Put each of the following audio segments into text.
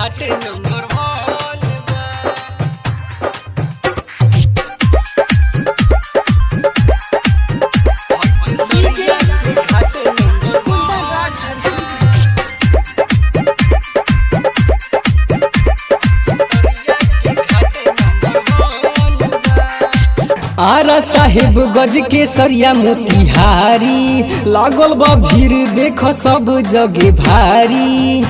घाट नंबर 1 सरिया के घाट नंबर 1 आरा साहेब गज के सरिया मोतिहारी लागल बा भीड़ देख सब जगह भारी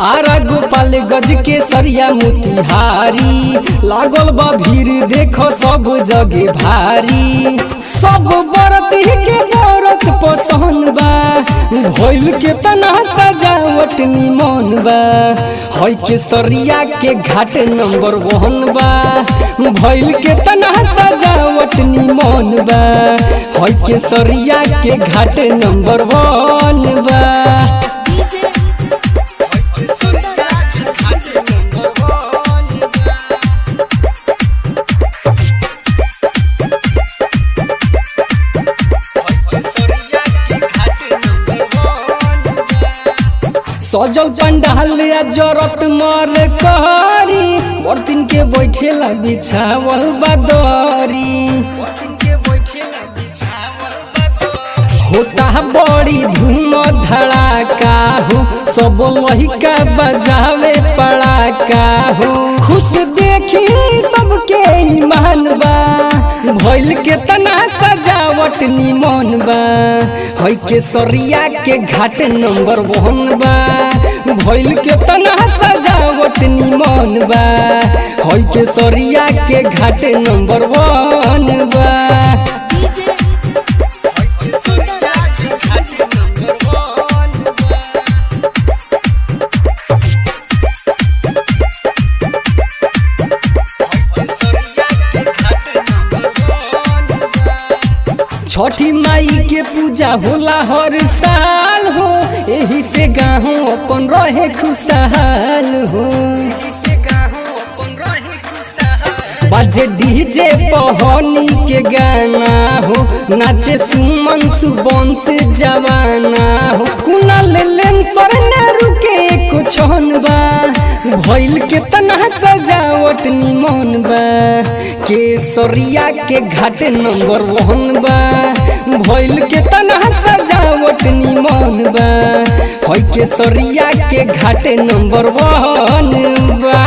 आरा गोपाल गज के सरिया मोतिहारी लागल बा भीड़ देख सब जगह भारी सब बरत के बरत पसंद बा भइल के तना सजावट निमन बा हई के सरिया के घाट नंबर 1 बा भइल के तना सजावट निमन बा हई के सरिया के घाट नंबर 1 बा सजल पंडाल जरत मर कहरी बर्तन के बैठेला बिछावल बदरी होता बड़ी धूम धड़ाका हो सब लहिका बजावे पड़ाका हो खुश देखी सबके ईमान बा भइल के तना सजावट निमन बा हई के सरिया के घाट नंबर 1 बा भइल के तना सजावट निमन बा हई के सरिया के घाट नंबर 1 बा छठी माई के पूजा होला हर साल हो एही से गाँव अपन रहे खुशहाल हो बाजे डीजे पहनी के गाना हो नाचे सुमन सुबन से जवाना हो कुनाल लेंसर न रुके एको क्षण बा भइल के तना सजावट निमन बा के सरिया के घाट नंबर 1 बा भइल के तना सजावट निमन बा हई के सरिया के घाट नंबर 1 बा।